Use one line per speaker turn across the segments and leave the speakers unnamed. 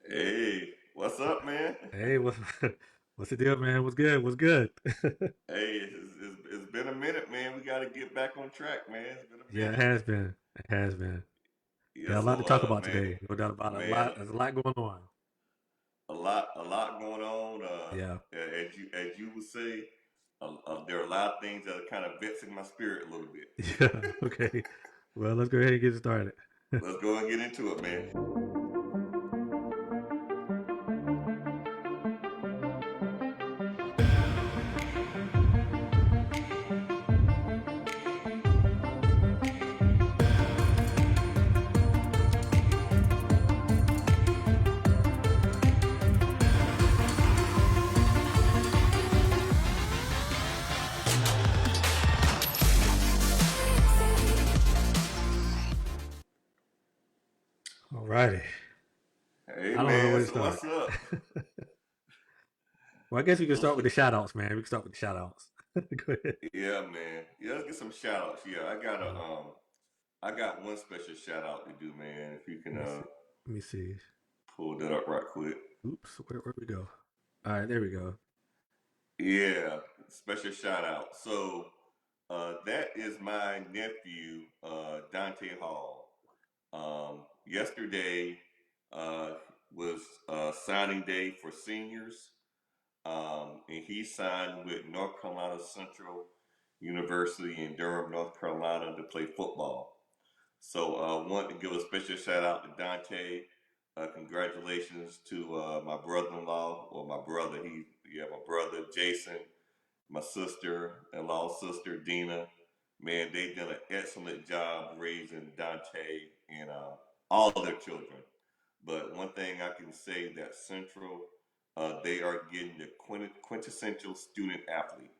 Hey, what's up, man?
Hey, what's the deal, man? What's good? What's good?
Hey, it's been a minute, man. We got to get back on track, man. It's been a
Yeah, it
minute.
has been. It has been.
Yeah,
Got a lot
so
to talk about
man,
today. No doubt about it. A
man,
lot. There's a lot going on.
a lot going on.
Yeah.
As you would say, there are a lot of things that are kind of vexing my spirit a little bit.
Yeah. Okay. Well, let's go ahead and get started.
Let's go and get into it, man.
Alrighty.
Hey,
I don't know where
man.
to
So
start.
what's up?
Well, I guess we can
Let's
start with the shout outs, man. We can start with the shout outs. Go ahead.
Yeah, man. Yeah, let's get some shout outs. Yeah,
Uh,
I got one special shout out to do, man. If you can
let me see. Let me see.
pull that up right quick.
Oops. Where we go? All right. There we go.
Yeah, special shout out. So that is my nephew, Dante Hall. Yesterday uh, was signing day for seniors, and he signed with North Carolina Central University in Durham, North Carolina, to play football. So I want to give a special shout out to Dante. Congratulations to my brother-in-law, or my brother. My brother Jason, my sister-in-law, sister Dina. Man, they did an excellent job raising Dante and all of their children. But one thing I can say that Central, they are getting the quintessential student athlete.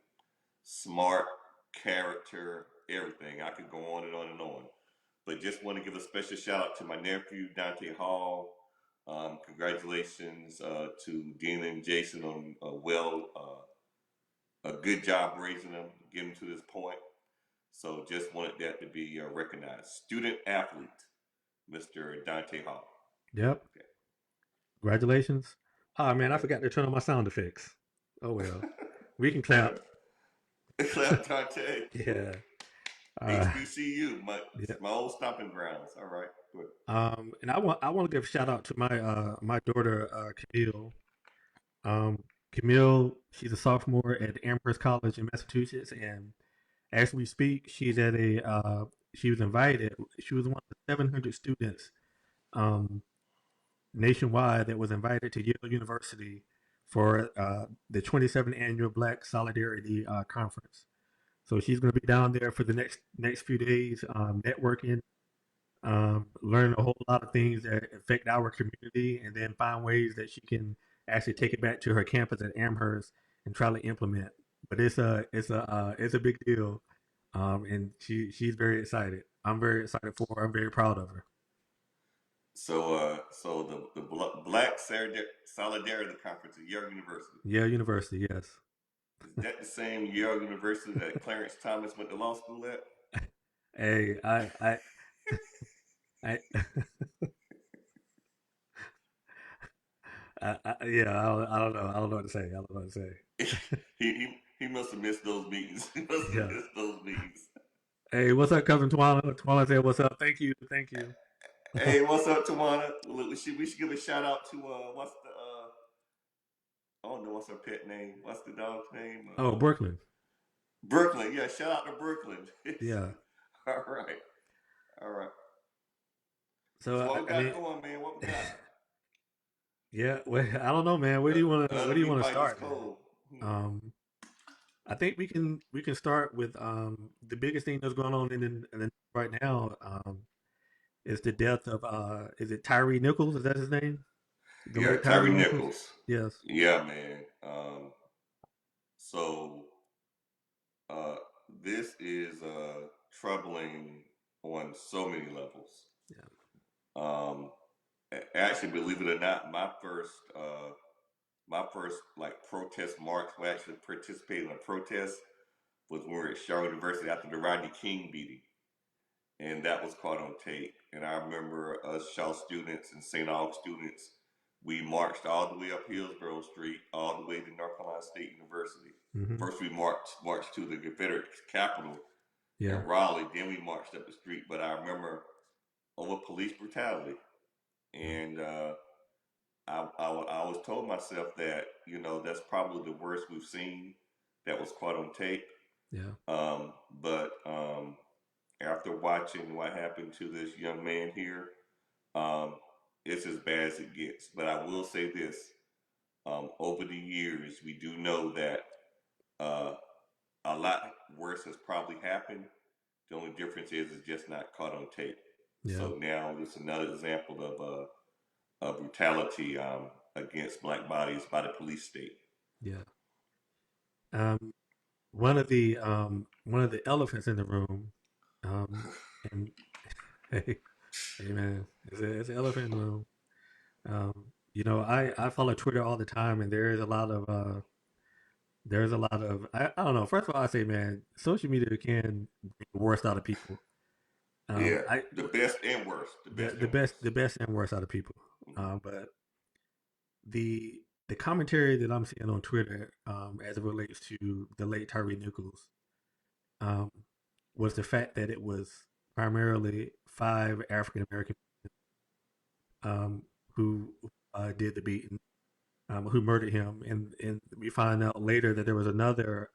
Smart, character, everything. I could go on and on and on. But just want to give a special shout out to my nephew, Dante Hall. Congratulations to Dina and Jason on a good job raising them, getting to this point. So just wanted that to be recognized. Student athlete, Mr. Dante Hall.
Yep.
Okay.
Congratulations. Oh man,
All
I
right.
forgot to turn on my sound effects. Oh well. We can clap.
Clap Dante.
Yeah. Uh,
HBCU, my
yeah.
my old stomping grounds. All right. Good.
And I want to give a shout out to my daughter Camille. Um, Camille, she's a sophomore at Amherst College in Massachusetts, and as we speak, she was invited. She was one of the 700 students um, nationwide that was invited to Yale University for the 27th annual Black Solidarity Conference. So she's going to be down there for the next few days, networking, learn a whole lot of things that affect our community, and then find ways that she can actually take it back to her campus at Amherst and try to implement. But it's a big deal, and she's very excited. I'm very excited for her. I'm very proud of her.
So the Black Solidarity Conference at Yale University.
Yale University, yes.
Is that the same Yale University that Clarence Thomas went to law school at?
Hey, I, yeah, I don't know. I don't know what to say. I don't know what to say.
He must have missed those meetings. He must have
Yeah.
missed those meetings.
Hey, what's up, cousin Twana? Twana said, "What's up? Thank you, thank you."
Hey, what's up, Tawana? We should give a shout out to what's the I don't know what's her pet name. What's the dog's name?
Oh, Brooklyn.
Brooklyn. Yeah, shout out to Brooklyn.
Yeah.
All right, all right.
So
So what we
I
got
mean,
going, man? What we got?
yeah. Well, I don't know, man. Where
Let
do you
me
want to
fight this
start, man?
cold.
Um, I think we can start with the biggest thing that's going on in the right now is the death of is it Tyree Nichols? Is that his name? The
Yeah,
late
Tyree
Tyree Nichols.
Nichols.
Yes.
Yeah, man. So uh, this is troubling on so many levels.
Yeah.
Um, Actually, believe it or not, my first like protest march, where I actually participated in a protest, was when we were at Shaw University after the Rodney King beating, and that was caught on tape. And I remember us Shaw students and St. Aug students We marched all the way up Hillsborough Street, all the way to North Carolina State University.
Mm-hmm.
First, we marched to the Confederate capital
Yeah.
in Raleigh. Then we marched up the street. But I remember over police brutality, and I always told myself that that's probably the worst we've seen that was caught on tape.
Yeah.
But after watching what happened to this young man here, it's as bad as it gets. But I will say this: over the years, we do know that a lot worse has probably happened. The only difference is it's just not caught on tape.
Yeah.
So now it's another example of brutality against black bodies by the police state.
Yeah. One of the elephants in the room, and hey, hey man, it's an elephant in the room. I follow Twitter all the time, and there's a lot of I don't know. First of all, I say, man, social media can bring the worst out of people.
Yeah, the best and worst.
The best and worst out of people. But the commentary that I'm seeing on Twitter, as it relates to the late Tyree Nichols, was the fact that it was primarily 5 African American who did the beating, who murdered him, and we find out later that there was another,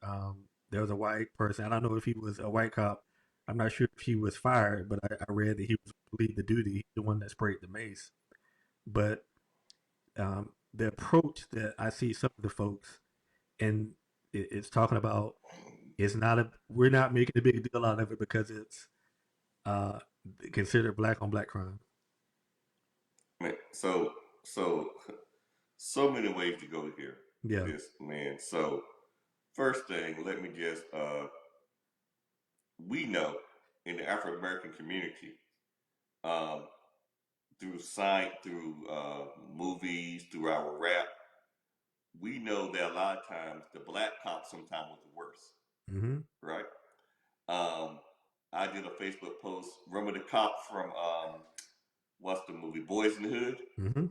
there was a white person. I don't know if he was a white cop. I'm not sure if he was fired, but I read that he was lead the duty, the one that sprayed the mace. But the approach that I see some of the folks, and it's talking about, we're not making a big deal out of it because it's uh, considered black on black crime.
Man, so many ways to go here.
Yeah.
This man. So first thing, let me just we know in the African American community, um, through science, through movies, through our rap, we know that a lot of times the black cop sometimes was the worst.
Mm-hmm.
Right? I did a Facebook post. Remember the cop from what's the movie Boys in the Hood?
Mm-hmm.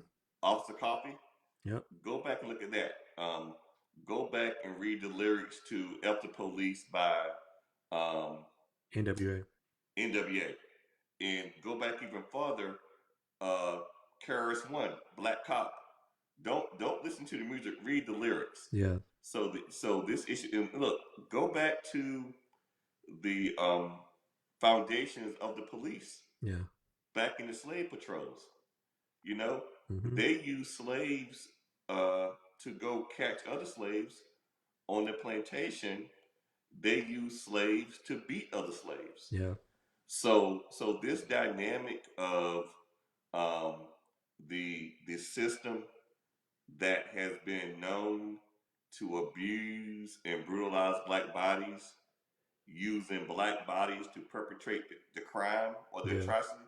Officer Coffee.
Yep.
Go back and look at that. Go back and read the lyrics to "F the Police" by
NWA.
NWA, and go back even farther. KRS One, Black Cop. Don't listen to the music. Read the lyrics.
Yeah.
So this issue. And look, go back to the foundations of the police.
Yeah.
Back in the slave patrols,
Mm-hmm.
they used slaves to go catch other slaves on the plantation. They used slaves to beat other slaves.
Yeah.
So this dynamic of the system that has been known to abuse and brutalize black bodies, using black bodies to perpetrate the crime or the atrocity,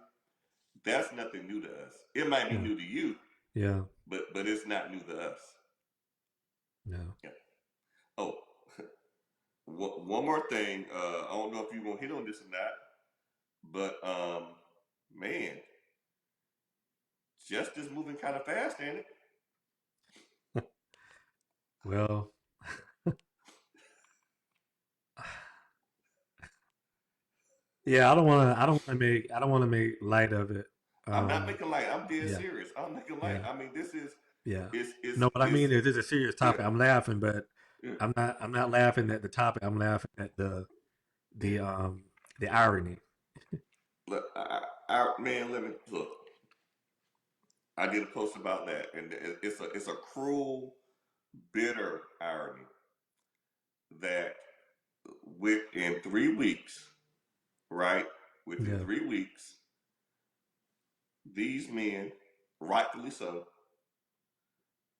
that's nothing new to us. It might be new to you, but it's not new to us. Yeah. Oh, one more thing. I don't know if you want to hit on this or not, but man, justice moving kind of fast, ain't it?
Well, yeah, I don't want to make light of it.
I'm not making light. I'm dead serious. I'm making light.
Yeah.
I mean, this is
It's no, but I mean, it is a serious topic. I'm laughing, but I'm not laughing at the topic. I'm laughing at the irony.
Look, man, let me look. I did a post about that, and it's a cruel, bitter irony that within 3 weeks, right? Within 3 weeks, these men, rightfully so,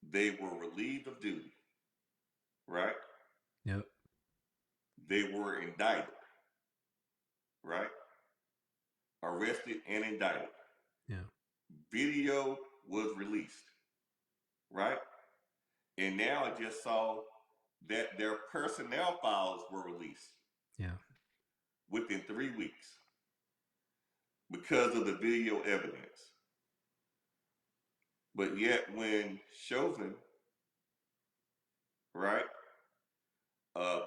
they were relieved of duty, right?
Yep.
They were indicted, right? Arrested and indicted.
Yeah.
Video was released, right? And now I just saw that their personnel files were released.
Yeah.
Within 3 weeks because of the video evidence. But yet when Chauvin, right,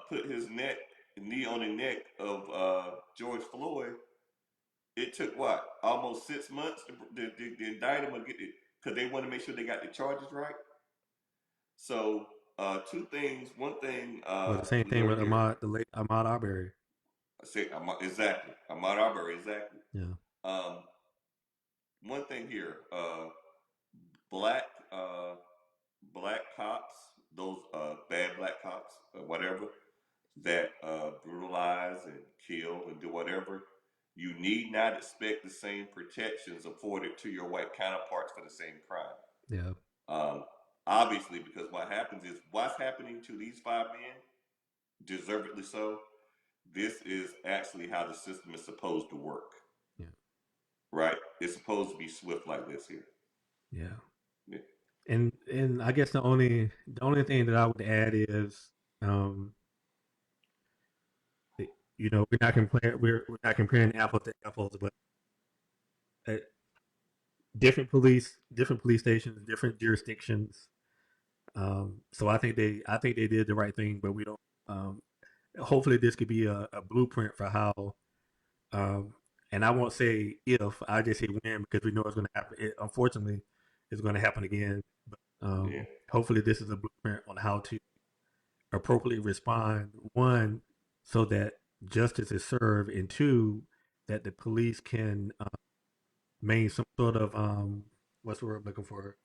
put his knee on the neck of George Floyd, it took what, almost 6 months to indict him or get it, because they want to make sure they got the charges right. So two things. One thing
Well, the same
we
thing
learned
with
here.
The late Ahmaud Arbery.
I say exactly. Ahmaud Arbery, exactly.
Yeah,
Um, one thing here. Black uh, black cops, those bad black cops, whatever, that brutalize and kill and do whatever, you need not expect the same protections afforded to your white counterparts for the same crime.
yeah,
Um, Obviously, because what happens is what's happening to these five men, deservedly so. This is actually how the system is supposed to work,
yeah,
right? It's supposed to be swift like this here.
yeah.
Yeah.
And I guess the only thing that I would add is, um, we're not comparing apples to apples, but uh, different police stations, different jurisdictions. So I think they did the right thing, but we don't. Um, Hopefully, this could be a blueprint for how. Um, and I won't say if, I just say when, because we know it's going to happen. Unfortunately, it's going to happen again. But
Yeah.
hopefully, this is a blueprint on how to appropriately respond. One, so that justice is served, and two, that the police can maintain some sort of what's the word I'm looking for?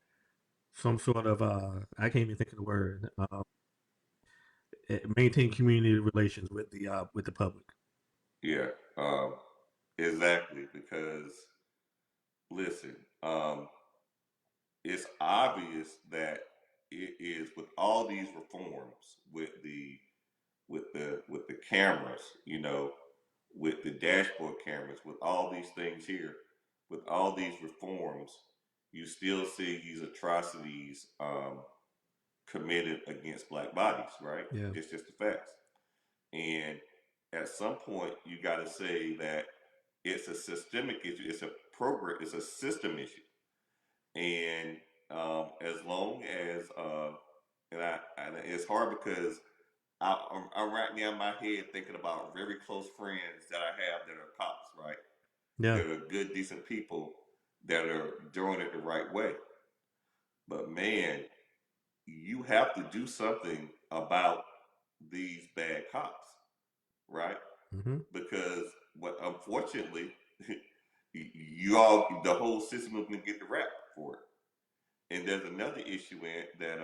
Some sort of I can't even think of the word. Maintain community relations with the public.
Yeah. Exactly. Because listen, it's obvious that it is with all these reforms, with the cameras, with the dashboard cameras, with all these things here, with all these reforms, you still see these atrocities committed against black bodies, right?
Yeah.
It's just the facts. And at some point, you got to say that it's a systemic issue. It's a program. It's a system issue. And as long as and it's hard because I'm right now in my head thinking about very close friends that I have that are cops, right?
Yeah.
That are good, decent people that are doing it the right way. But man, you have to do something about these bad cops, right?
Mm-hmm.
Because what unfortunately the whole system is gonna get the rap for it. And there's another issue in it that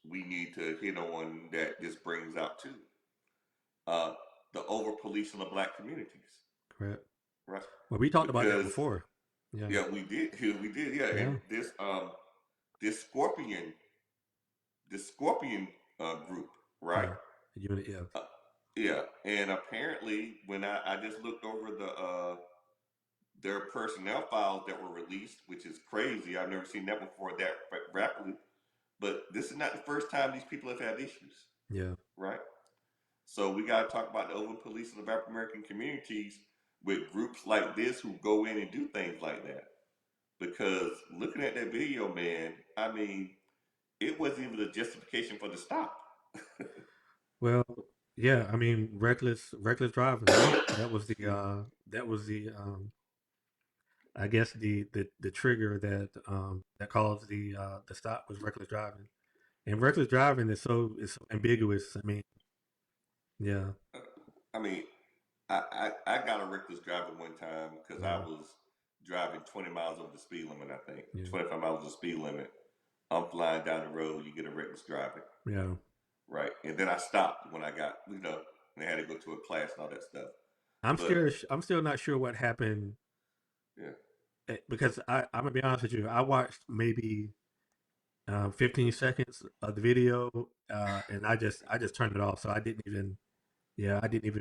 we need to hit on that this brings out too. Uh, the over policing of black communities,
Correct.
right?
Well, we talked about that
Because
before. Yeah.
yeah, we did, we did, yeah. And
Yeah.
this scorpion, group, right?
Yeah. Unit. Yeah.
Uh, yeah, and apparently when I just looked over their personnel files that were released, which is crazy. I've never seen that before that rapidly. But this is not the first time these people have had issues,
Yeah.
right? So we got to talk about the over policing of African American communities with groups like this who go in and do things like that. Because looking at that video, man, I mean, it wasn't even a justification for the stop.
Well, yeah. I mean, reckless driving. That was the I guess the trigger that caused the stop was reckless driving. And reckless driving is so ambiguous. I mean, yeah.
I mean, I got a reckless driving one time because I
Yeah.
was driving 20 miles over the speed limit, I think.
Yeah.
25 miles over the speed limit. I'm flying down the road, you get a reckless driving,
Yeah.
right? And then I stopped when I got, and I had to go to a class and all that stuff.
I'm
But
still I'm still not sure what happened,
yeah,
because I'm gonna be honest with you. I watched maybe 15 seconds of the video, and I just turned it off. So I didn't even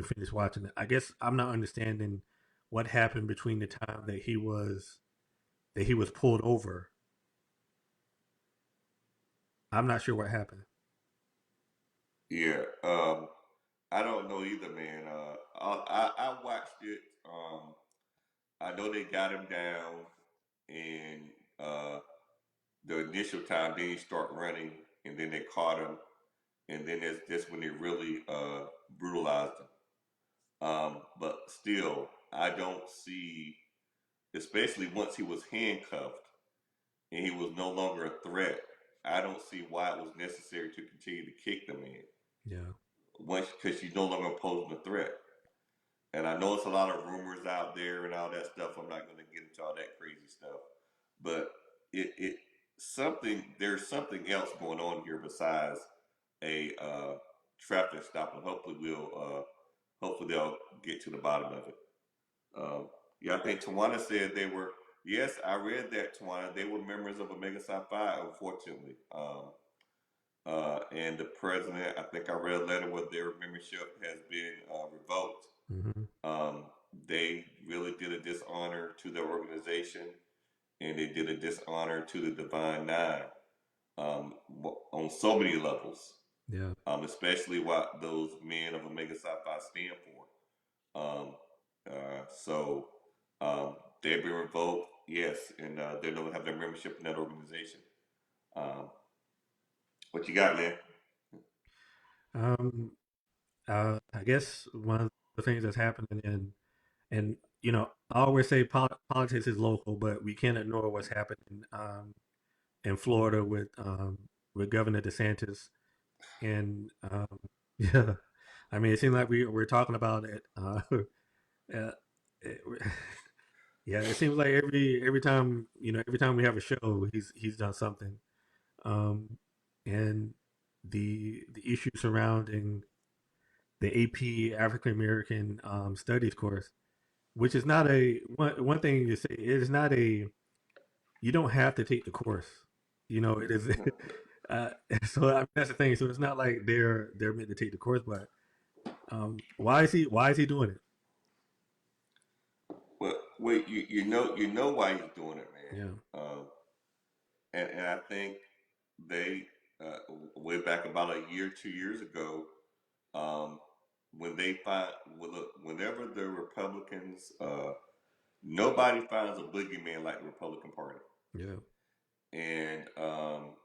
finish watching it. I guess I'm not understanding what happened between the time that he was pulled over. I'm not sure what happened.
yeah. I don't know either, man. I watched it. I know they got him down, and the initial time, then he start running, and then they caught him, and then that's when they really brutalized him. But still, I don't see, especially once he was handcuffed and he was no longer a threat. I don't see why it was necessary to continue to kick the man
Yeah.
once because she's no longer posing a threat. And I know it's a lot of rumors out there and all that stuff. I'm not going to get into all that crazy stuff, but it something there's something else going on here besides a traffic stop, and hopefully they'll get to the bottom of it. Um, yeah, I think Tawana said they were. Yes, I read that, Tawana. They were members of Omega Psi Phi, unfortunately. And the president, I think I read a letter where their membership has been revoked.
Hmm.
Um, they really did a dishonor to their organization, and they did a dishonor to the Divine Nine um, on so many levels,
Yeah.
especially what those men of Omega Psi Phi stand for. So they've been revoked, yes, and they don't have their membership in that organization. Um, what you got, man?
Um, I guess one of the things that's happening and I always say politics is local, but we can't ignore what's happening in Florida with Governor DeSantis. And yeah, I mean, it seems like we're talking about it. Uh, it yeah, it seems like every time every time we have a show, he's done something. Um, and the issue surrounding the AP African American Studies course, which is not a one thing you say. It is not a you don't have to take the course. It is. uh, so that's the thing. So it's not like they're meant to take the course, but why is he doing it?
Well, wait, you know why he's doing it,
Yeah,
man. And I think they way back about a year, 2 years ago, um, when they find well, look, whenever the Republicans, nobody finds a boogeyman like the Republican Party.
yeah,
And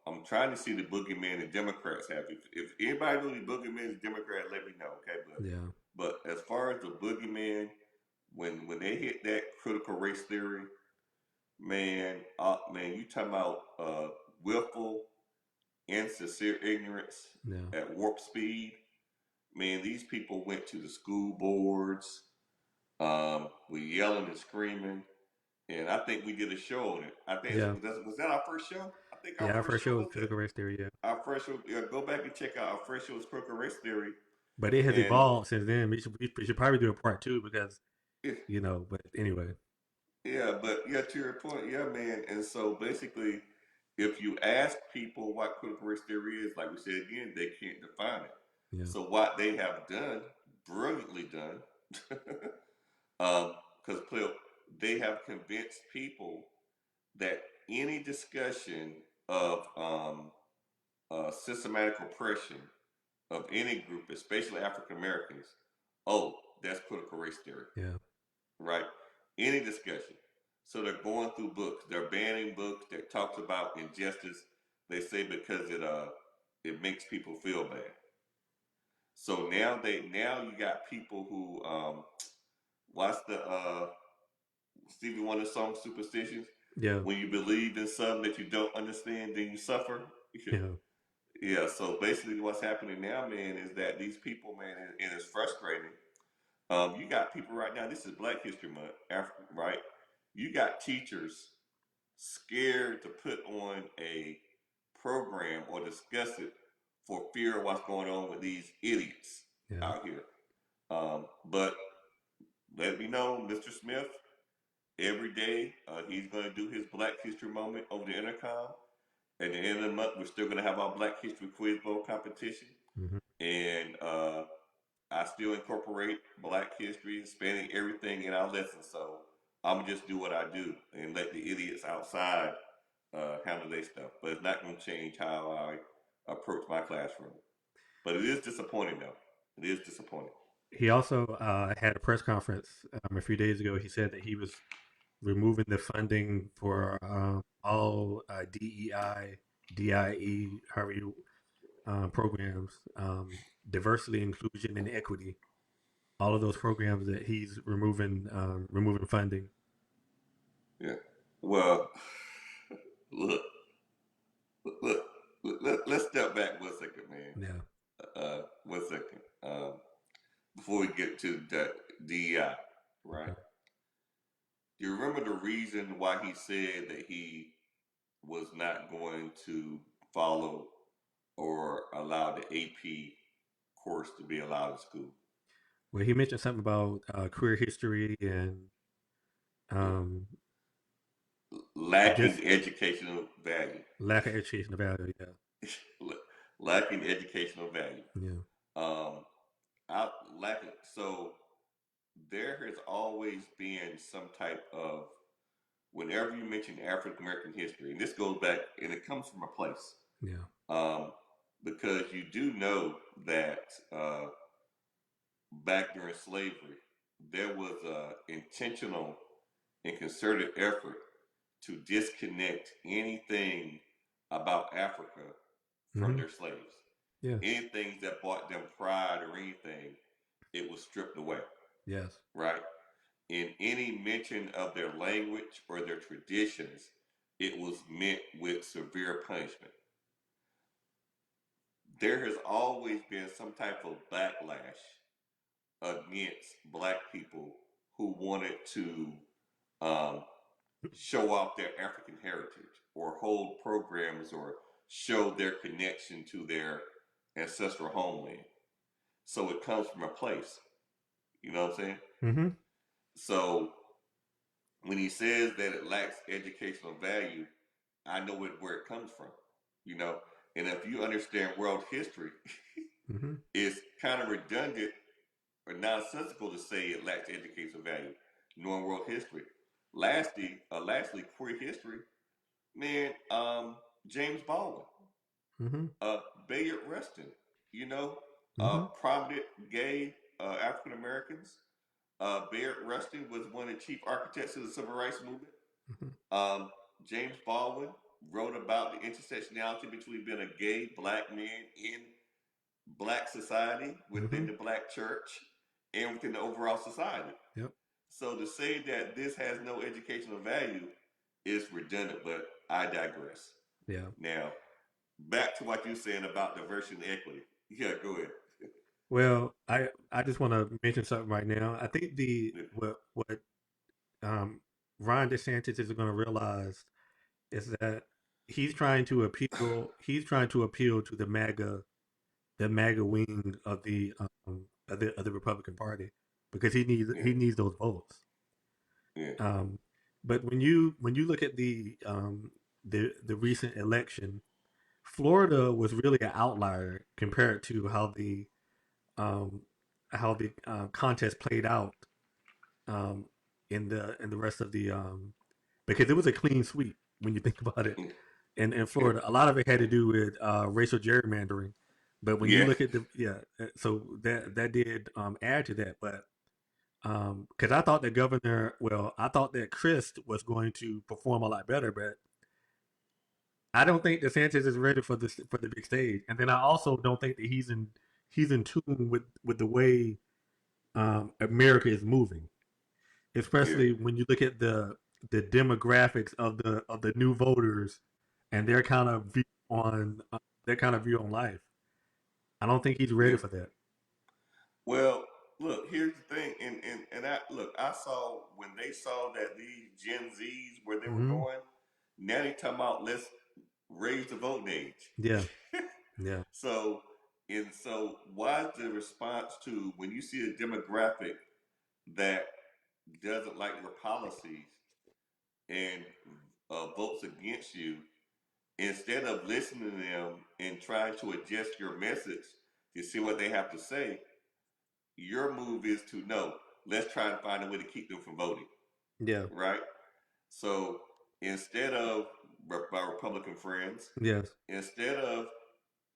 I'm trying to see the boogeyman the Democrats have. If anybody knows the boogeyman is Democrat, let me know, okay?
yeah,
But as far as the boogeyman, when they hit that critical race theory, man, you talking about willful, insincere ignorance
yeah,
at warp speed. Man, these people went to the school boards, were yelling and screaming, and I think we did a show on it. I think
yeah,
was that our first show? I think our
yeah. Our
first
first
show
show was
was that.
critical race theory, yeah,
Our first show, yeah, go back and check out our first show was critical race theory,
but it has
and
evolved since then. We should probably do a part two because
yeah,
But anyway,
yeah, but yeah, to your point, yeah, man. And so basically, if you ask people what critical race theory is, like we said again, they can't define it.
yeah,
So what they have done, brilliantly done, because they have convinced people that any discussion of systematic oppression of any group, especially African Americans, oh, that's critical race theory,
yeah,
right? Any discussion. So they're going through books. They're banning books that talks about injustice. They say because it makes people feel bad. So now you got people who what's the Stevie Wonder song Superstitions?
yeah,
When you believe in something that you don't understand, then you suffer.
yeah,
Yeah, so basically what's happening now, man, is that these people, man, and it's frustrating. You got people right now, this is Black History Month, right? You got teachers scared to put on a program or discuss it for fear of what's going on with these idiots
yeah,
out here. But let me know, Mr. Smith, every day he's going to do his Black History moment over the intercom. At the end of the month, we're still going to have our Black History Quiz Bowl competition.
hmm,
And I still incorporate Black history, Hispanic, everything in our lessons. So I'm going to just do what I do and let the idiots outside handle their stuff. But it's not going to change how I approach my classroom. But it is disappointing, though. It is disappointing.
He also had a press conference a few days ago. He said that he was removing the funding for all DEI, DIE, however you programs, diversity, inclusion, and equity. All of those programs that he's removing funding.
Yeah. Well, look, look, let's step back 1 second, man.
Yeah.
1 second. Before we get to the DEI, right?
Okay.
Do you remember the reason why he said that he was not going to follow or allow the AP course to be allowed in school?
Well, he mentioned something about career history and
Yeah.
um, just
Lacking educational value.
lack of education value. Yeah.
Lacking educational value.
Yeah.
Um, out lacking. So there has always been some type of, whenever you mention African American history, and this goes back, and it comes from a place,
Yeah.
um, because you do know that back during slavery, there was a intentional and concerted effort to disconnect anything about Africa from
Hmm.
their slaves.
Yeah.
Anything that brought them pride or anything, it was stripped away,
Yes.
right? In any mention of their language or their traditions, it was met with severe punishment. There has always been some type of backlash against black people who wanted to um, show off their African heritage or hold programs or show their connection to their ancestral homeland. So it comes from a place. You know what I'm saying?
Hmm.
So when he says that it lacks educational value, I know where it comes from. You know, and if you understand world history,
Hmm.
it's kind of redundant or nonsensical to say it lacks educational value, knowing world history. Lastly, queer history, man. James Baldwin,
Hmm.
uh, Bayard Rustin, you know,
Hmm.
prominent gay African Americans. Bayard Rustin was one of the chief architects of the civil rights movement.
Hmm.
Um, James Baldwin wrote about the intersectionality between being a gay black man in black society, within
Hmm.
the black church, and within the overall society.
Yep.
So to say that this has no educational value is redundant, but I digress.
Yeah.
Now, back to what you're saying about diversity and equity. Yeah, go ahead.
Well, I just want to mention something right now. I think the
Yeah,
what um, Ron DeSantis is going to realize is that he's trying to appeal to the MAGA wing of the Republican Party because
yeah,
he needs those votes.
yeah,
Um, but when you look at the recent election, Florida was really an outlier compared to um, how the contest played out um, in the rest of the because it was a clean sweep when you think about it. In
yeah,
Florida, a lot of it had to do with racial gerrymandering. But when you
yeah,
look at so that did add to that. But because I thought the governor, well, I thought that Christ was going to perform a lot better, but I don't think DeSantis is ready for the big stage. And then I also don't think that he's in tune with the way America is moving,
yeah,
especially when you look at the demographics of the new voters and their kind of view on life. I don't think he's ready
yeah.
for that.
Well, look, here's the thing, and I saw when they saw that these Gen Zs where they were
Hmm.
going, now they talking about let's raise the voting age.
Yeah, yeah,
So, and so, why is the response to when you see a demographic that doesn't like your policies and votes against you, instead of listening to them and trying to adjust your message to see what they have to say, your move is to no, let's try and find a way to keep them from voting,
yeah,
right? So instead of my Republican friends,
yes,
instead of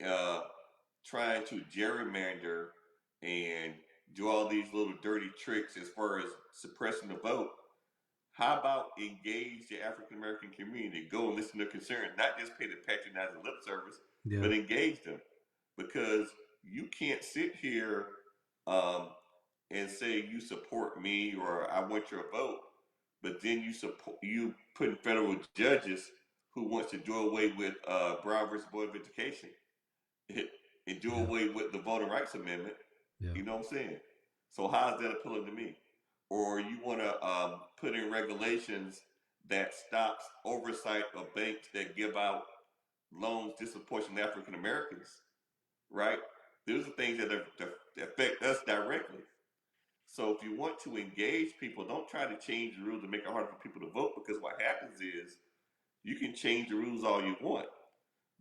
uh, trying to gerrymander and do all these little dirty tricks as far as suppressing the vote, How about engage the African American community? Go and listen to their concerns, not just pay the patronizing lip service,
Yeah.
but engage them. Because you can't sit here um, and say you support me or I want your vote, but then you putting federal judges who wants to do away with Brown versus Board of Education and do
Yeah.
away with the Voting Rights Amendment.
Yeah.
You know what I'm saying? So how is that appealing to me? Or you want to put in regulations that stops oversight of banks that give out loans disproportionate to African Americans, right? Those are things that affect us directly. So if you want to engage people, don't try to change the rules to make it harder for people to vote, because what happens is you can change the rules all you want,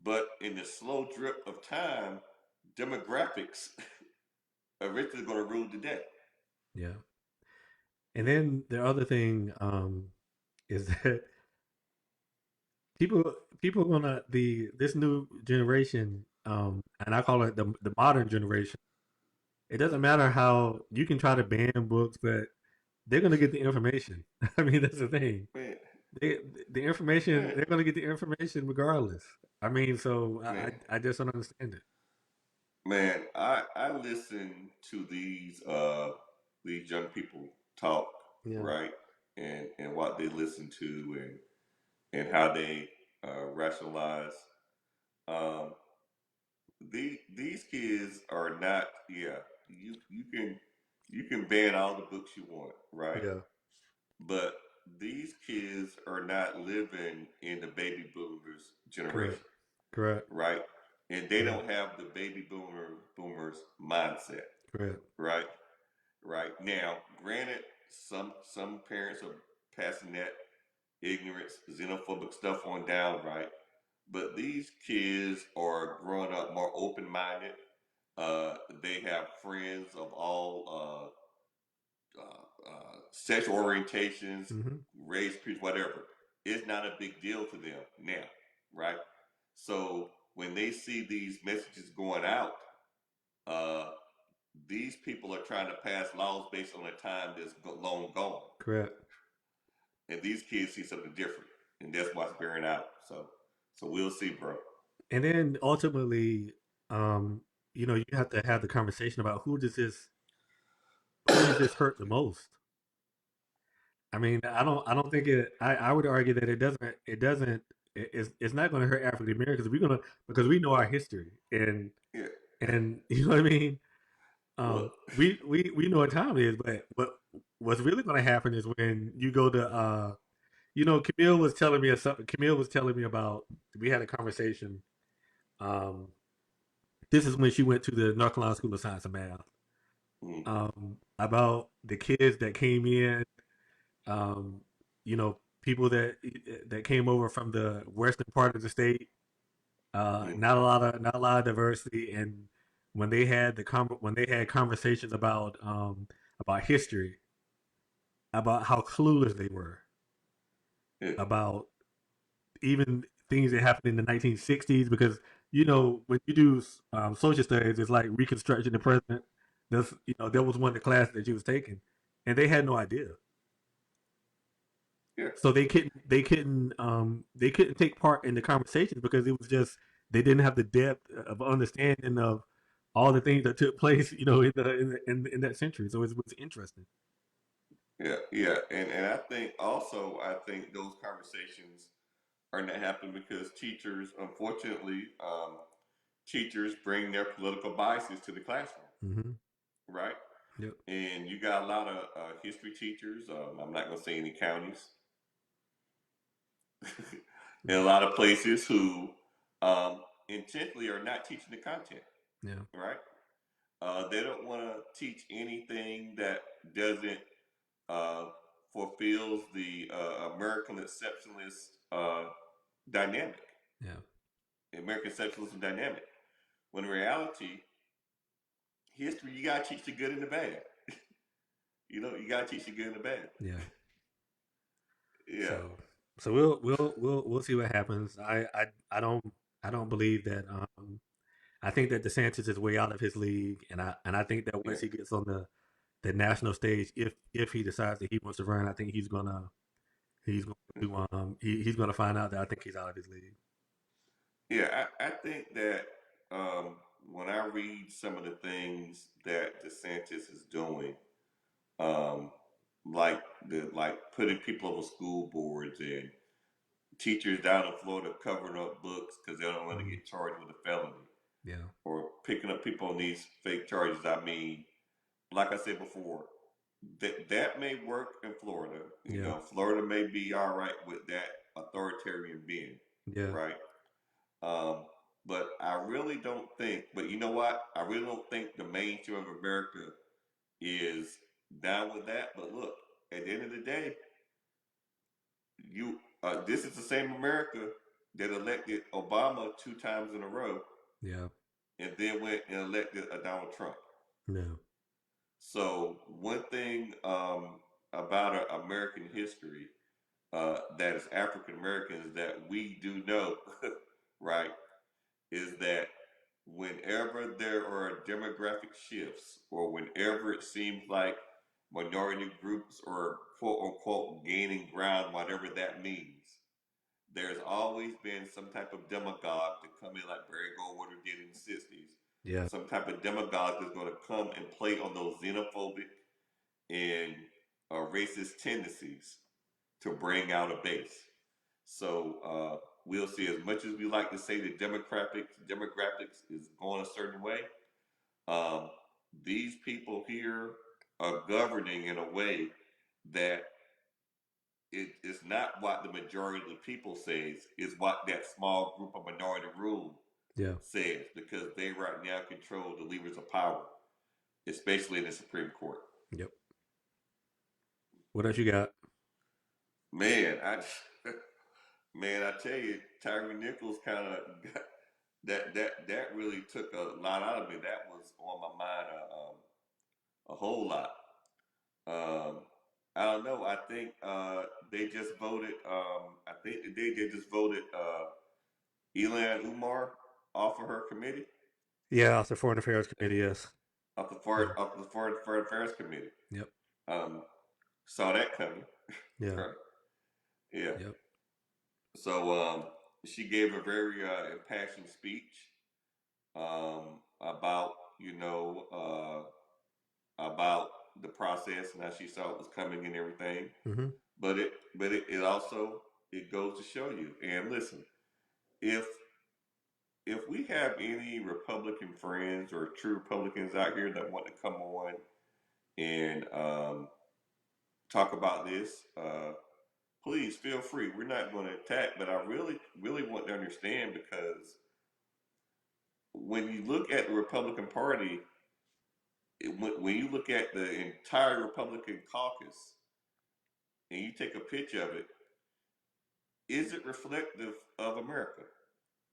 but in the slow drip of time, demographics eventually going to rule the day.
Yeah. And then the other thing is that people are gonna this new generation, and I call it the modern generation. It doesn't matter how you can try to ban books, but they're gonna get the information. I mean, that's the thing.
Man,
They the information
man,
they're gonna get the information regardless. I mean, so
man,
I just don't understand it.
man. I listen to these young people talk,
Yeah.
right, and what they listen to and how they rationalize. Um, these kids are not. Yeah, you can ban all the books you want, right?
Yeah.
But these kids are not living in the baby boomers
Correct.
generation,
Correct.
right? And they
Correct.
don't have the baby boomers mindset,
Correct.
right? Right now, granted, some parents are passing that ignorance, xenophobic stuff on down, right? But these kids are growing up more open minded. They have friends of all sexual orientations,
Mm-hmm.
race, creed, whatever. It's not a big deal to them now, right? So when they see these messages going out, uh, these people are trying to pass laws based on a time that's long gone,
Correct.
and these kids see something different, and that's what's bearing out. So we'll see, bro.
And then ultimately, um, you have to have the conversation about who does this hurt the most. I mean, I don't think I would argue that it's not going to hurt African Americans. Because we know our history
Yeah.
and you know what I mean.
Well,
We know what time it is, but what's really going to happen is when you go to Camille was telling me something. Camille was telling me about we had a conversation. Um, this is when she went to the North Carolina School of Science and Math.
mm,
About the kids that came in, um, people that came over from the western part of the state.
mm,
Not a lot of diversity, and when they had when they had conversations about history, about how clueless they were,
yeah,
about even things that happened in the 1960s, because when you do social studies, it's like reconstruction the present. There was one of the classes that she was taking, and they had no idea.
yeah,
So they couldn't take part in the conversations because it was just they didn't have the depth of understanding of all the things that took place, in that century. So it was interesting.
yeah. And I think those conversations are not happening because teachers, unfortunately, teachers bring their political biases to the classroom,
Mm-hmm.
right?
Yep.
And you got a lot of history teachers. I'm not going to say any counties, in a lot of places who intentionally are not teaching the content,
Yeah.
right? They don't want to teach anything that doesn't uh, fulfills the American exceptionalist dynamic,
Yeah.
American exceptionalism dynamic. When in reality, history you gotta teach the good and the bad. You gotta teach the good and the bad.
Yeah.
Yeah,
So we'll see what happens. I don't believe that. I think that DeSantis is way out of his league, and I think that
yeah,
once he gets on the national stage, if he decides that he wants to run, I think he's gonna he's going to he's going to find out that I think he's out of his league.
Yeah, I think that um, when I read some of the things that DeSantis is doing, um, like putting people over school boards and teachers down in Florida covering up books because they don't want to
Mhm.
get charged with a felony,
Yeah,
or picking up people on these fake charges. I mean, like I said before, that may work in Florida. You
yeah,
know, Florida may be all right with that authoritarian being,
yeah,
right? Um, but I really don't think. But you know what? I really don't think the mainstream of America is down with that. But look, at the end of the day, you this is the same America that elected Obama 2 times in a row,
yeah,
and then went and elected a Donald Trump.
yeah,
So one thing about American history that is African Americans that we do know, right, is that whenever there are demographic shifts or whenever it seems like minority groups are quote unquote gaining ground, whatever that means, there's always been some type of demagogue to come in like Barry Goldwater did in the 60s.
yeah,
Some type of demagogue that's going to come and play on those xenophobic and racist tendencies to bring out a base. So we'll see. As much as we like to say the demographics is going a certain way, um, these people here are governing in a way that it's not what the majority of the people says. It's what that small group of minority rule
yeah.
says because they right now control the levers of power, especially in the Supreme Court.
Yep. What else you got?
Man, man, I tell you, Tyree Nichols kind of that really took a lot out of me. That was on my mind a whole lot. Um, I don't know. I think they just voted. I think they just voted Ilan Umar off of her committee,
Yeah, it's the Foreign Affairs Committee. Yes. Yeah.
off the Foreign Affairs Committee.
Yep.
Um, saw that coming.
Yeah.
Yeah.
Yep.
So she gave a very impassioned speech about about the process and how she saw it was coming and everything.
Hmm.
But it also it goes to show you. And listen, if if we have any Republican friends or true Republicans out here that want to come on and talk about this, please feel free. We're not going to attack, but I really want to understand because when you look at the Republican Party, when you look at the entire Republican caucus and you take a picture of it, is it reflective of America?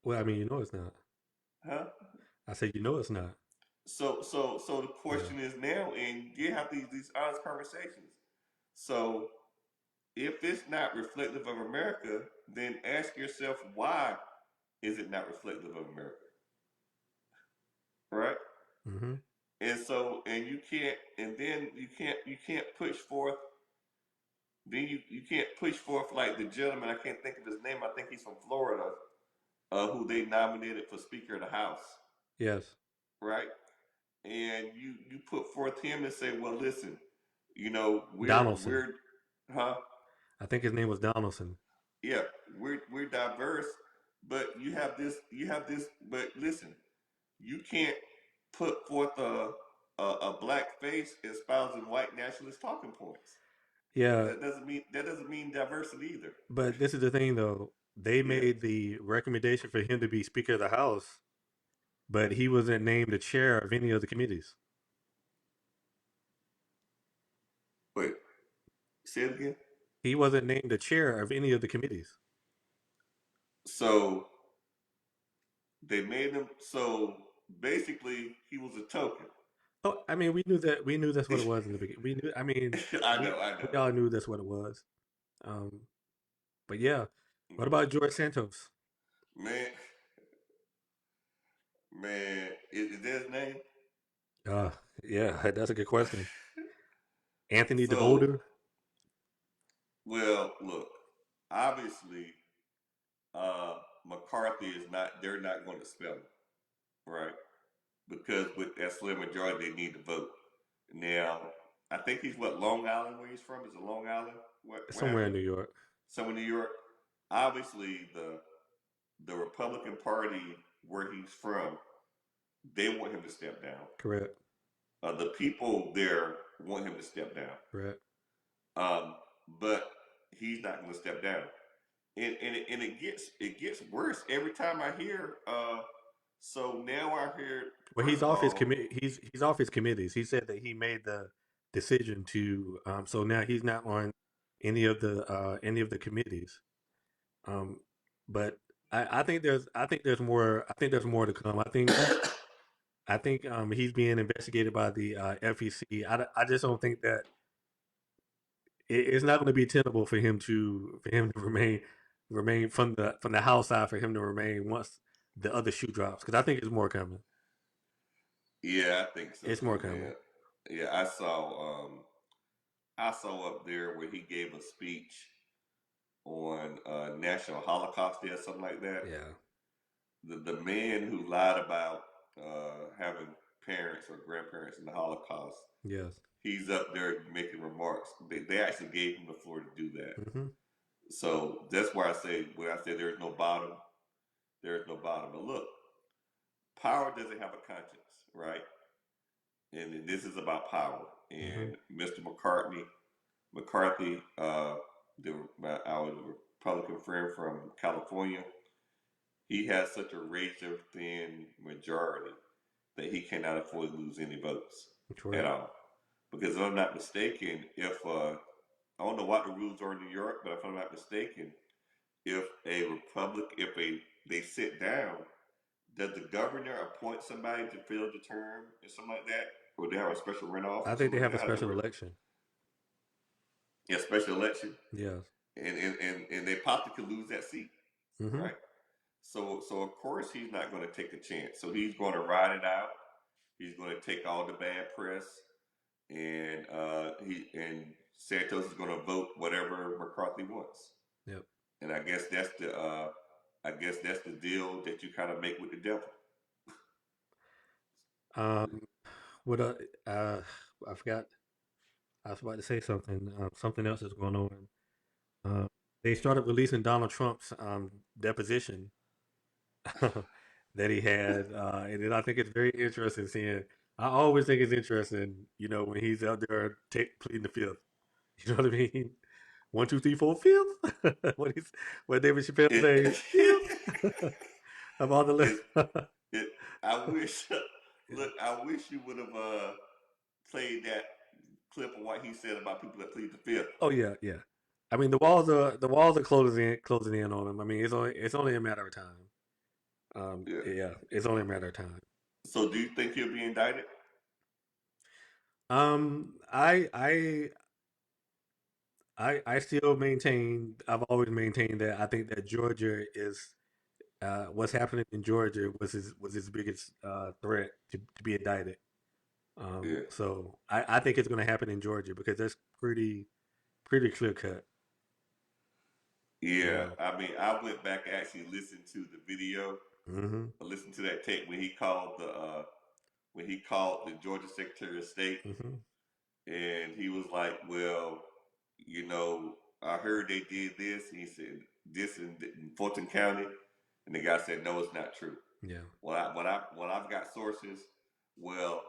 Well, I mean, you know it's not.
Huh?
I said, you know it's not.
So the
Yeah.
question is now, and you have these honest conversations. So if it's not reflective of America, then ask yourself why is it not reflective of America, right?
Hmm.
And so and you can't, and then you can't push forth. Then you can't push forth like the gentleman. I can't think of his name. I think he's from Florida, who they nominated for Speaker of the House,
Yes.
right? And you put forth him and say, well, listen,
Donaldson.
we're huh?
I think his name was Donaldson.
Yeah, we're diverse, but you have this. But listen, you can't put forth a black face espousing white nationalist talking points.
Yeah,
That doesn't mean diversity either.
but this is the thing, though. They
Yeah.
made the recommendation for him to be Speaker of the House, but he wasn't named the chair of any of the committees.
Wait, say it again.
He wasn't named the chair of any of the committees.
So they made him. So basically, he was a token.
Oh, I mean, we knew that. We knew that's what it was in the beginning. We knew. I mean,
I
we
know, I know.
we all knew that's what it was. Um, but yeah, what about George Santos?
Man, man, is that his name?
Uh, yeah, that's a good question. Anthony
So,
DeVolder.
well, look. obviously, McCarthy is not. They're not going to spell it, right? Because with that slim majority, they need to vote. Now, I think he's what Long Island, where he's from. Is it Long Island? What
Somewhere in
happened?
New York.
Somewhere in New York. Obviously, the Republican Party where he's from, they want him to step down.
Correct.
The people there want him to step down.
Correct.
Um, but he's not going to step down. And it gets worse every time I hear. So now I hear.
Well,
First
he's
of
off his
all,
commit. He's off his committees. He said that he made the decision to. So now he's not on any of the committees. Um, but I think there's more. I think there's more to come. I think he's being investigated by the FEC. I just don't think that it's not going to be tenable for him to remain from the House side for him to remain once the other shoe drops because I think there's more coming.
yeah, I think so
It's more
too, man.
coming.
Yeah, I saw up there where he gave a speech on National Holocaust Day or something like that.
Yeah.
The man who lied about having parents or grandparents in the Holocaust,
Yes.
he's up there making remarks. They actually gave him the floor to do that.
Hmm.
So that's why I say when I say there's no bottom, there's no bottom. But look, power doesn't have a conscience, right? And this is about power.
Hmm.
And Mr. McCarthy, our Republican friend from California, he has such a razor thin majority that he cannot afford to lose any votes at
Correct.
all. Because if I'm not mistaken, if I don't know what the rules are in New York, but if I'm not mistaken, if they sit down, does the governor appoint somebody to fill the term or something like that, or they have a special runoff
I
or
think they
something like
have a
that? How does it
special
work?
election.
Yeah, special election,
Yes.
and they possibly could lose that seat,
Hmm.
right? So of course he's not going to take a chance. So he's going to ride it out. He's going to take all the bad press, and Santos is going to vote whatever McCarthy wants.
Yep.
And I guess that's the deal that you kind of make with the devil.
Um. What? I forgot. I was about to say something. Something else is going on. Uh, they started releasing Donald Trump's deposition that he had, and then I think it's very interesting seeing. I always think it's interesting, you know, when he's out there pleading the fifth. You know what I mean? One, two, three, four, fifth. What David Chappelle
It,
say? Fifth of all the
it,
list.
it, I wish, look, I wish you would have played that clip of what he said about people that plead the fifth.
Oh yeah, yeah. I mean, the walls are closing in on him. I mean, it's only a matter of time.
Yeah.
Yeah, it's only a matter of time.
So do you think he'll be indicted?
I I still maintain. I've always maintained that I think that Georgia is what's happening in Georgia was his biggest threat to be indicted.
Yeah.
So I think it's going to happen in Georgia because that's pretty clear cut. You
Yeah.
know.
I mean, I went back and actually listened to the video,
Hmm.
listened to that tape when he called the Georgia Secretary of State,
Hmm.
and he was like, "Well, you know, I heard they did this." And he said this in Fulton County, and the guy said, "No, it's not true."
Yeah.
When I've got sources, well,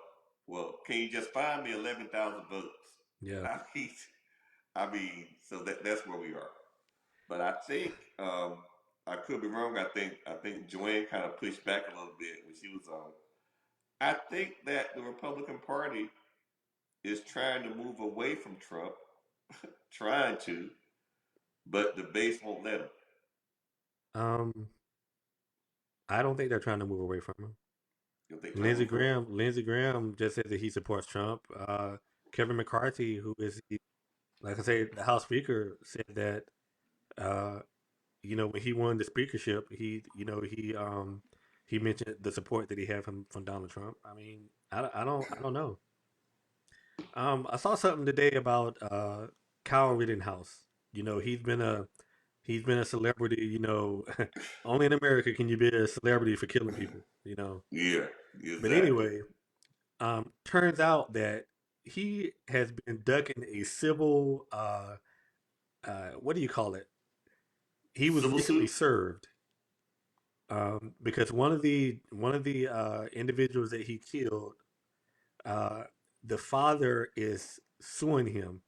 can you just find me 11,000 votes? And
Yeah.
I mean, so that's where we are. But I think I could be wrong. I think Joanne kind of pushed back a little bit when she was on. I think that the Republican Party is trying to move away from Trump, trying to, but the base won't let them.
Um, I don't think they're trying to move away from him.
If they try to move from.
Lindsey Graham just said that he supports Trump. Kevin McCarthy, who is like I say, the House Speaker, said that uh, you know, when he won the speakership, he mentioned the support that he had from Donald Trump. I mean, I don't know. I saw something today about Kyle Rittenhouse. You know, He's been a celebrity, only in America can you be a celebrity for killing people.
Yeah,
But
exactly.
anyway, turns out that he has been ducking a civil, what do you call it? He was
Civil
recently
suit.
served, because one of the individuals that he killed, uh, the father is suing him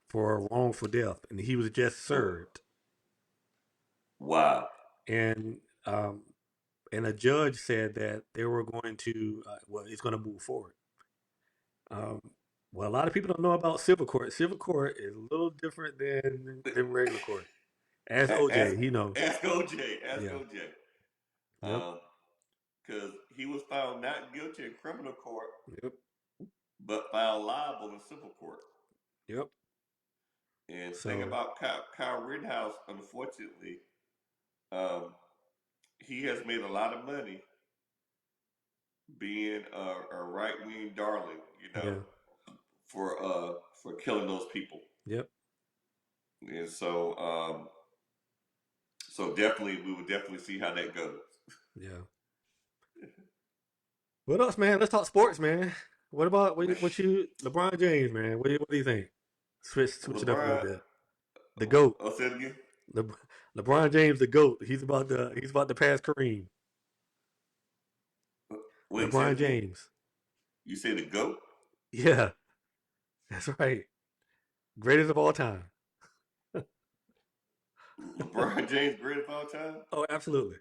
for wrongful death, and he was just
Oh,
served,
wow.
and um, and a judge said that they were going to, well, it's going to move forward. Um, well, a lot of people don't know about civil court. Civil court is a little different than regular court. Ask
Ask
OJ, he knows.
ask OJ. Ask
Yeah.
OJ.
Yep.
Because he was found not guilty in criminal court,
Yep.
but found liable in civil court.
Yep.
And the thing
So
about Kyle Rittenhouse, unfortunately, um, he has made a lot of money being a right wing darling,
yeah.
for killing those people.
Yep.
And so definitely we would definitely see how that goes.
Yeah. What else, man? Let's talk sports, man. What about what you LeBron James, man? What do you think? Switch it up a little
LeBron,
bit. The goat.
I'll say it again.
Le, LeBron James, the goat. He's about to pass Kareem.
Wait, say it
LeBron
again.
James.
You say the GOAT?
Yeah, that's right. Greatest of all time.
LeBron James, great of all time?
Oh, absolutely,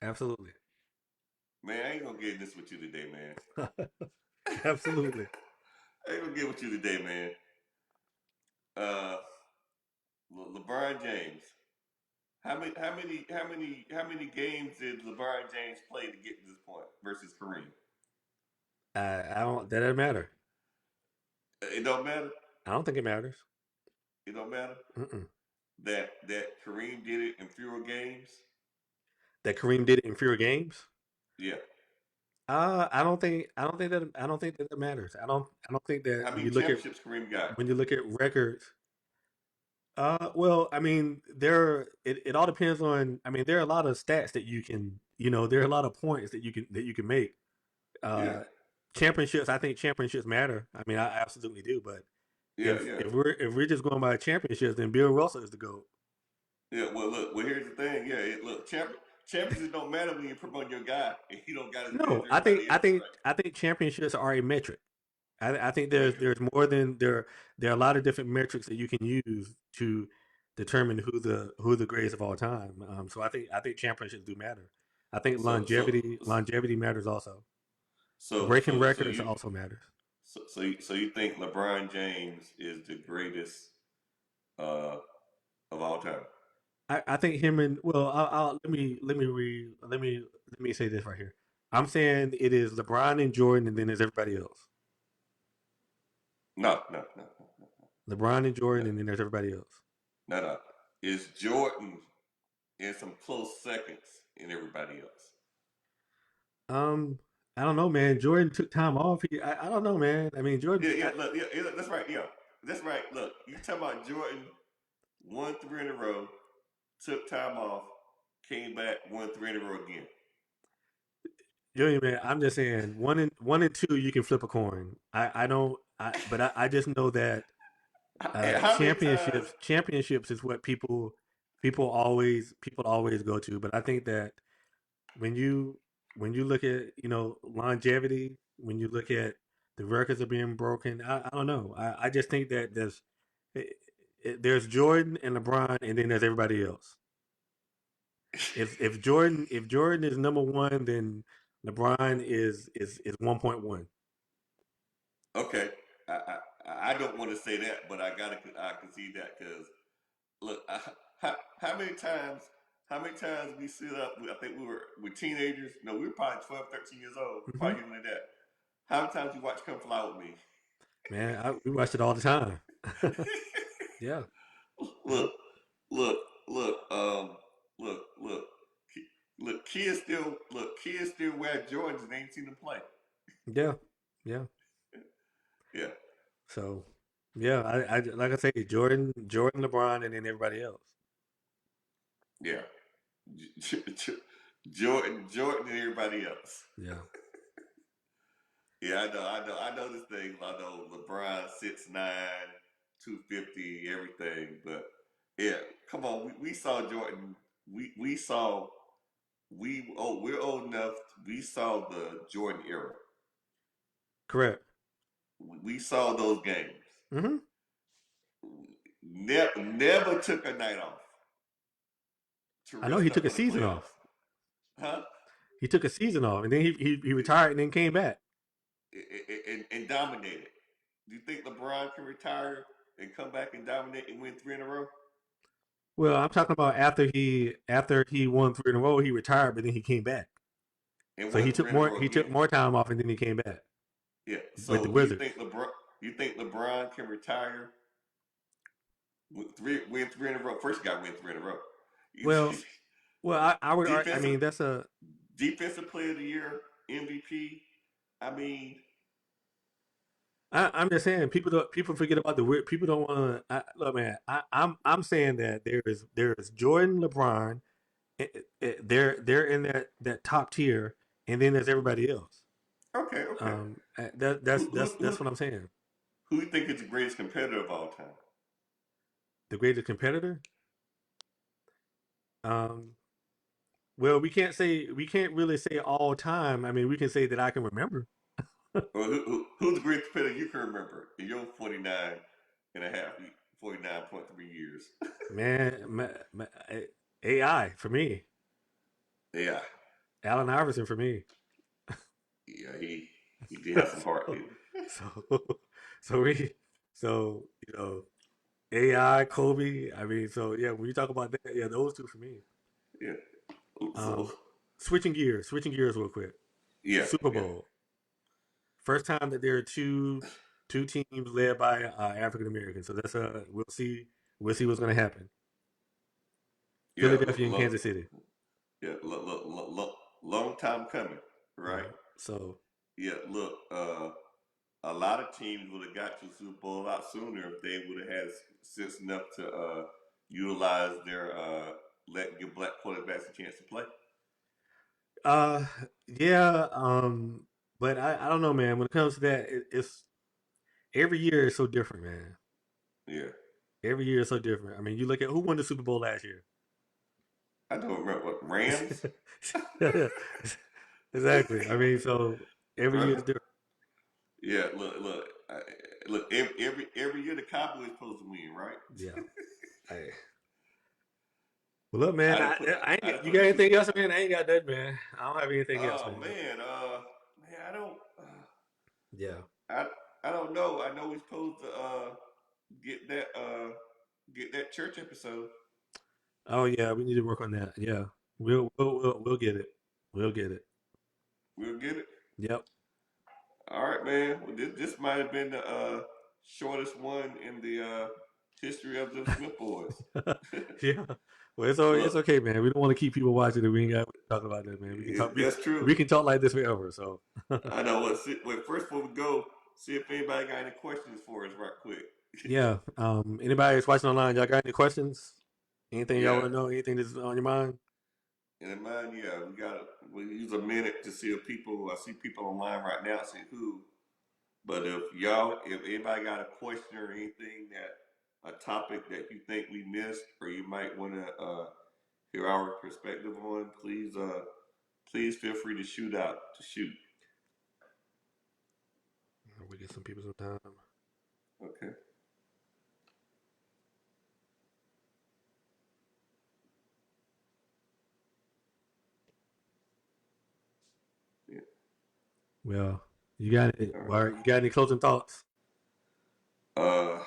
absolutely,
Man, I ain't gonna get this with you today, man.
absolutely.
I ain't gonna get with you today, man. Uh, LeBron James. How many games did LeBron James play to get to this point versus Kareem?
I don't. That doesn't matter.
It don't matter.
I don't think it matters.
It don't matter
Mm-mm.
that Kareem did it in fewer games.
That Kareem did it in fewer games.
Yeah.
I don't think that matters. I don't think that
How
when
many
you look at
championships Kareem got?
when you look at records. Well, I mean, it all depends on. I mean, there are a lot of stats that there are a lot of points that you can make.
Yeah.
Uh, championships, I think championships matter. I mean, I absolutely do. But
Yeah.
if
Yeah.
if we're if we're just going by championships, then Bill Russell is the GOAT.
Yeah. Well, look. Well, here's the thing. Yeah. Look. Championships don't matter when you promote your guy and he don't got as many as
No, I think
everybody
I
else,
think
right?
I think championships are a metric. I think there's
Metric.
there's more than there are a lot of different metrics that you can use to determine who the greatest of all time. So I think championships do matter. I think
So so
longevity matters also.
so
Breaking
so so
records
you
also matters.
so you think LeBron James is the greatest uh, of all time?
I think him and well, let me say this right here. I'm saying it is LeBron and Jordan, and then there's everybody else.
No, no, no,
LeBron and
no,
Jordan, and then there's everybody else.
no, no. Is Jordan in some close seconds in everybody else?
Um, I don't know, man. Jordan took time off. I don't know, man. I mean, Jordan.
Yeah, yeah, look, yeah, yeah, that's right. Yeah, that's right. Look, you talking about Jordan won three in a row, took time off, came back, won three in a row again.
Junior, man, I'm just saying one and two you can flip a coin. I don't but I just know that
And how many times?
championships is what people always go to. But I think that when you when you look at longevity, when you look at the records are being broken, I don't know. I just think that there's Jordan and LeBron, and then there's everybody else. If Jordan is number one, then LeBron is 1.1.
Okay, I don't want to say that, but I can see that because look, how many times we sit up? I think we were teenagers. No, we were probably 12, 13 years old,
Hmm.
probably even like that. How many times you watch Come Fly With Me?
Man, we watched it all the time. Yeah.
Look, look, look, look. Kids still wear Jordans and they ain't seen them play.
Yeah. Yeah.
Yeah.
So, yeah, I like I say, Jordan, LeBron, and then everybody else.
Yeah. Jordan, and everybody else.
Yeah.
Yeah, I know this thing. I know LeBron 6'9", 250, everything. But yeah, come on, we saw Jordan. We saw we're old enough. We saw the Jordan era.
Correct.
We saw those games.
Hmm.
Never took a night off to
I know
rest
he
up
took a
for the
season
playoffs,
off.
huh?
He took a season off, and then he retired and then came back.
And dominated. Do you think LeBron can retire and come back and dominate and win three in a row?
Well, I'm talking about after he won three in a row, he retired, but then he came back.
And
So
win
he
three
took
in a
more
row
he took
again?
more time off, and then he came back
Yeah.
with
So
the
do
Wizards.
you think LeBron can retire with win three in a row? First, you got to win three in a row.
Well, I would I
defensive
mean that's a
defensive player of the year, MVP. I mean,
I'm just saying people forget about the weird. People don't want to look, man. I'm saying that there is Jordan, LeBron. They're in that top tier, and then there's everybody else.
okay.
That
Who who
that's
who
what I'm saying.
who you think is the greatest competitor of all time?
The greatest competitor. Um, well, we can't really say all time. I mean, we can say that I can remember.
Or who's the greatest competitor you can remember in your 49 and a half, 49.3 years?
Man, AI for me,
Yeah,
Allen Iverson for me.
yeah, he did have some heart,
so
didn't
so so we so AI Kobe. I mean, so yeah, when you talk about that, yeah, those two for me.
he? Yeah. So
Um, switching gears real quick.
yeah,
Super
yeah,
Bowl, first time that there are two teams led by African Americans. So that's we'll see what's going to happen.
yeah.
Philadelphia and Kansas City.
Yeah, long time coming, right?
Yeah. So
Yeah, look, a lot of teams would have got to the Super Bowl a lot sooner if they would have had sense enough to utilize their let give black quarterbacks a chance to play.
uh yeah, but I don't know, man. When it comes to that, it's every year is so different, man.
Yeah,
Every year is so different. I mean, you look at who won the Super Bowl last year.
I don't remember what Rams.
Exactly. I mean, so every year is different.
Yeah, look. Every year the Cowboys supposed to win, right?
Yeah. I, well, look, man.
I didn't put
I ain't
I didn't
you
put
got
the two.
anything else, man? I ain't got that, man. I don't have anything else,
Oh
man.
man, I don't.
Yeah.
I I don't know. I know we're supposed to get that get that church episode.
Oh yeah, we need to work on that. Yeah. We'll get it. We'll get it.
We'll get it.
Yep.
All right, man. Well, this might have been the shortest one in the history of the Smith Boys.
Yeah. Well, it's
Look,
okay, man. We don't want to keep people watching it. We ain't got to talk about that, man.
that's true.
We can talk like this forever. So
I know. First before we go, see if anybody got any questions for us, right quick.
yeah. Anybody that's watching online, y'all got any questions? Anything y'all
Yeah,
want to know? Anything that's on your mind?
and in mind, yeah, we use a minute to see if people. I see people online right now. See who. But if anybody got a question or anything a topic that you think we missed, or you might want to hear our perspective on, please feel free to shoot.
We get some people some time.
Okay. Yeah.
Well, you got it.
All right.
You got any closing thoughts?
Uh,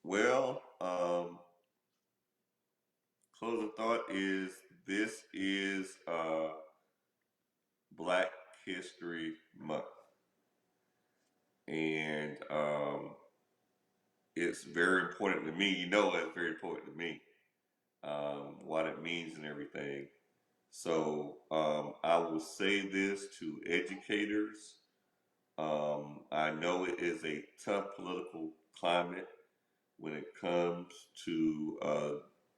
well, closing thought is this is Black History Month, and it's very important to me. You know, it's very important to me. What it means and everything. So I will say this to educators. I know it is a tough political climate when it comes to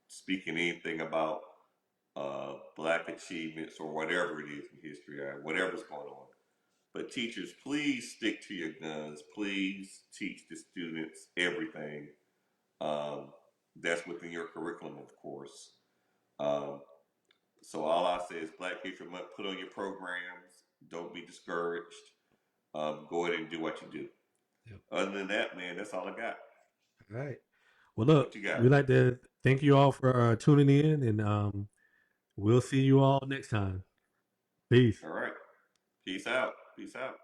speaking anything about black achievements or whatever it is in history or whatever's going on. But teachers, please stick to your guns. Please teach the students everything that's within your curriculum, of course. Um, so all I say is Black History Month, put on your programs. Don't be discouraged. Go ahead and do what you do.
Yep.
Other than that, man, that's all I got.
All right. Well, look,
What you got?
we like to thank you all for tuning in, and we'll see you all next time. Peace.
All right. Peace out. Peace out.